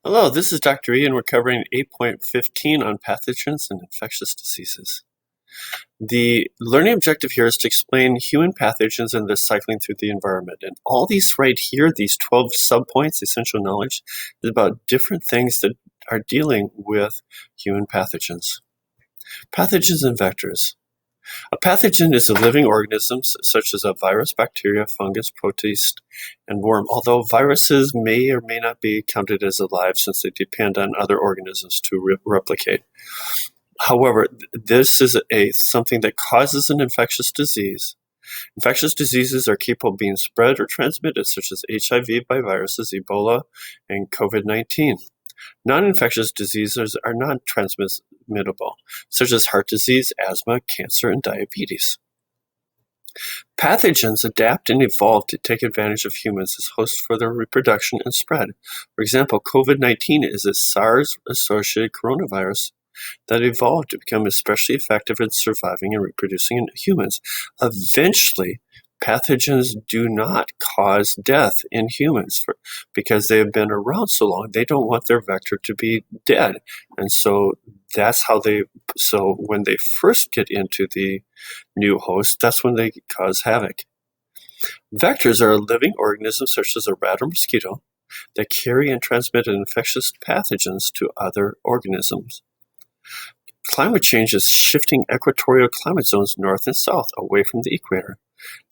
Hello, this is Dr. E, and we're covering 8.15 on pathogens and infectious diseases. The learning objective here is to explain human pathogens and their cycling through the environment. And all these right here, these 12 subpoints, essential knowledge, is about different things that are dealing with human pathogens. Pathogens and vectors. A pathogen is a living organism such as a virus, bacteria, fungus, protist, and worm, although viruses may or may not be counted as alive since they depend on other organisms to replicate. However, this is something that causes an infectious disease. Infectious diseases are capable of being spread or transmitted, such as HIV by viruses, Ebola, and COVID-19. Non-infectious diseases are non-transmittable, such as heart disease, asthma, cancer, and diabetes. Pathogens adapt and evolve to take advantage of humans as hosts for their reproduction and spread. For example, COVID-19 is a SARS-associated coronavirus that evolved to become especially effective in surviving and reproducing in humans. Eventually, pathogens do not cause death in humans because they have been around so long. They don't want their vector to be dead. And so that's how when they first get into the new host, that's when they cause havoc. Vectors are a living organism such as a rat or mosquito that carry and transmit infectious pathogens to other organisms. Climate change is shifting equatorial climate zones north and south away from the equator.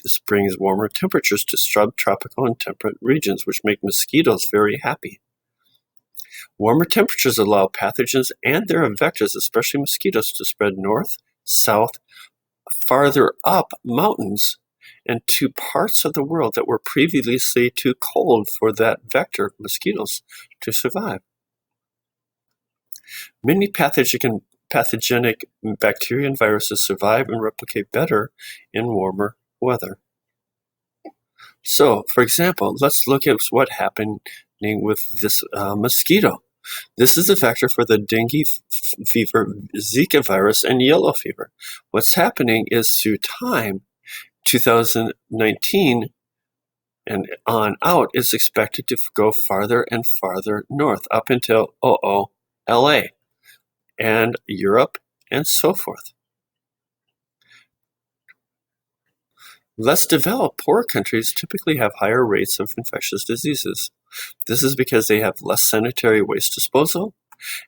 This brings warmer temperatures to subtropical and temperate regions, which make mosquitoes very happy. Warmer temperatures allow pathogens and their vectors, especially mosquitoes, to spread north, south, farther up mountains, and to parts of the world that were previously too cold for that vector, mosquitoes, to survive. Many pathogenic bacteria and viruses survive and replicate better in warmer weather. So, for example, let's look at what's happening with this mosquito. This is a vector for the dengue fever, Zika virus, and yellow fever. What's happening is through time, 2019 and on out, it's expected to go farther and farther north up until LA and Europe and so forth. Less developed, poorer countries typically have higher rates of infectious diseases. This is because they have less sanitary waste disposal,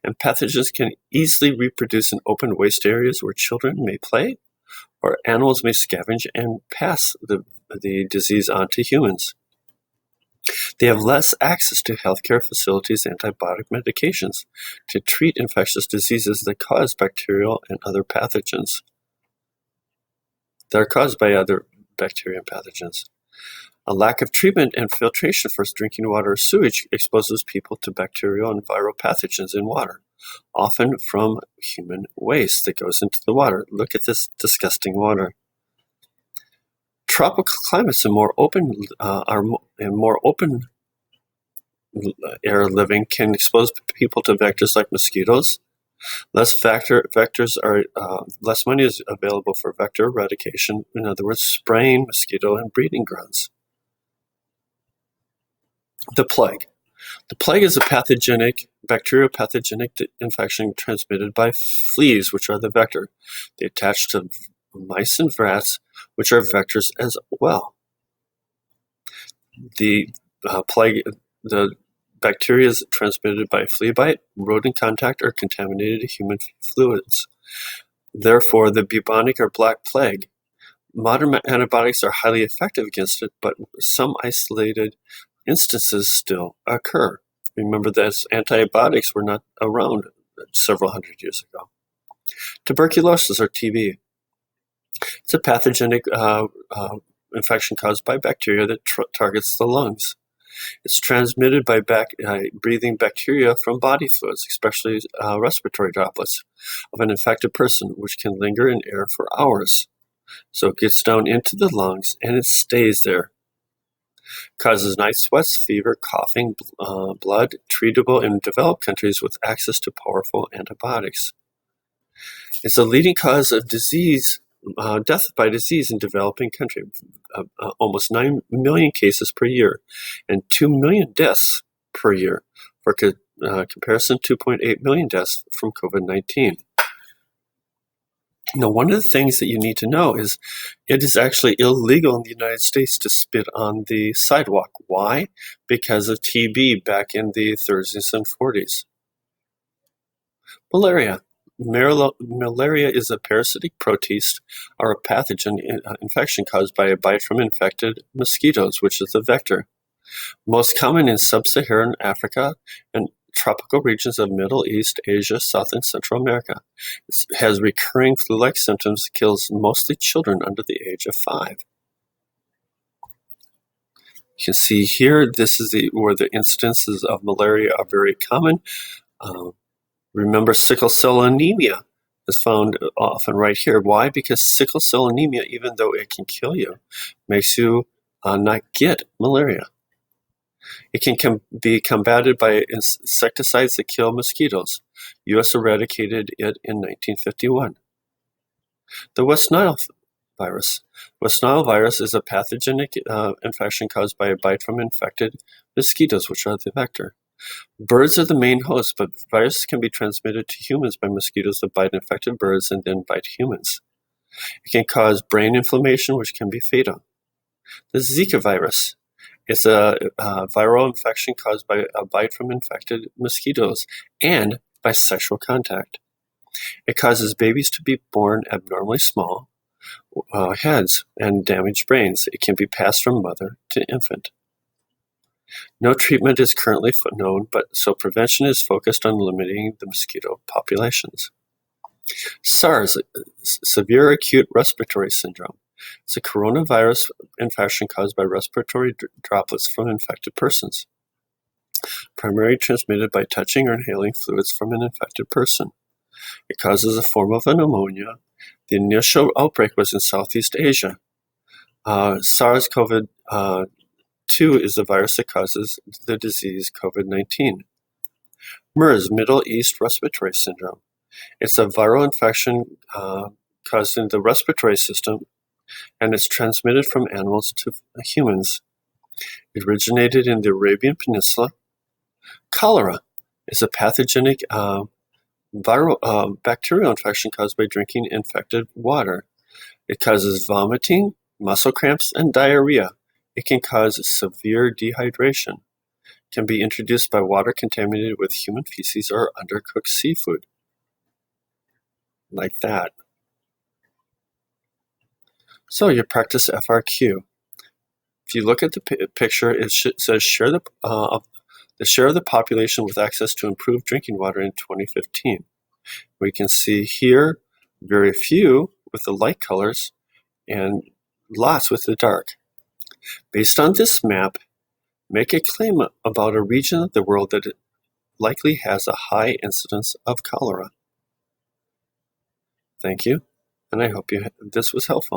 and pathogens can easily reproduce in open waste areas where children may play, or animals may scavenge and pass the disease on to humans. They have less access to healthcare facilities and antibiotic medications to treat infectious diseases that cause bacterial and other pathogens. That are caused by other bacteria and pathogens. A lack of treatment and filtration for drinking water or sewage exposes people to bacterial and viral pathogens in water, often from human waste that goes into the water. Look at this disgusting water. Tropical climates and more open air living can expose people to vectors like mosquitoes. Less money is available for vector eradication. In other words, spraying mosquito and breeding grounds. The plague. The plague is a bacterial pathogenic infection transmitted by fleas, which are the vector. They attach to mice and rats, which are vectors as well. The bacteria is transmitted by flea bite, rodent contact, or contaminated human fluids. Therefore, the bubonic or black plague. Modern antibiotics are highly effective against it, but some isolated instances still occur. Remember that antibiotics were not around several hundred years ago. Tuberculosis or TB. It's a pathogenic infection caused by bacteria that targets the lungs. It's transmitted by breathing bacteria from body fluids, especially respiratory droplets of an infected person, which can linger in air for hours. So it gets down into the lungs and it stays there. Causes night sweats, fever, coughing, blood, treatable in developed countries with access to powerful antibiotics. It's a leading cause of disease, death by disease in developing countries. Almost 9 million cases per year and 2 million deaths per year. For comparison, 2.8 million deaths from COVID-19. Now, one of the things that you need to know is it is actually illegal in the United States to spit on the sidewalk. Why? Because of TB back in the 30s and 40s. Malaria. Malaria is a parasitic protist or a pathogen infection caused by a bite from infected mosquitoes, which is the vector. Most common in sub-Saharan Africa and tropical regions of Middle East, Asia, South and Central America. It has recurring flu-like symptoms, kills mostly children under the age of 5. You can see here, this is where the incidences of malaria are very common. Remember, sickle cell anemia is found often right here. Why? Because sickle cell anemia, even though it can kill you, makes you not get malaria. It can be combated by insecticides that kill mosquitoes. U.S. eradicated it in 1951. The West Nile virus. West Nile virus is a pathogenic infection caused by a bite from infected mosquitoes, which are the vector. Birds are the main host, but viruses can be transmitted to humans by mosquitoes that bite infected birds and then bite humans. It can cause brain inflammation, which can be fatal. The Zika virus. It's a viral infection caused by a bite from infected mosquitoes and by sexual contact. It causes babies to be born abnormally small heads and damaged brains. It can be passed from mother to infant. No treatment is currently known, so prevention is focused on limiting the mosquito populations. SARS, severe acute respiratory syndrome. It's a coronavirus infection caused by respiratory droplets from infected persons, primarily transmitted by touching or inhaling fluids from an infected person. It causes a form of pneumonia. The initial outbreak was in Southeast Asia. SARS-CoV-2 is the virus that causes the disease COVID-19. MERS, Middle East Respiratory Syndrome. It's a viral infection causing the respiratory system, and it's transmitted from animals to humans. It originated in the Arabian Peninsula. Cholera is a pathogenic bacterial infection caused by drinking infected water. It causes vomiting, muscle cramps, and diarrhea. It can cause severe dehydration. It can be introduced by water contaminated with human feces or undercooked seafood. Like that. So you practice FRQ. If you look at the picture, it says share the share of the population with access to improved drinking water in 2015. We can see here very few with the light colors and lots with the dark. Based on this map, make a claim about a region of the world that likely has a high incidence of cholera. Thank you, and I hope this was helpful.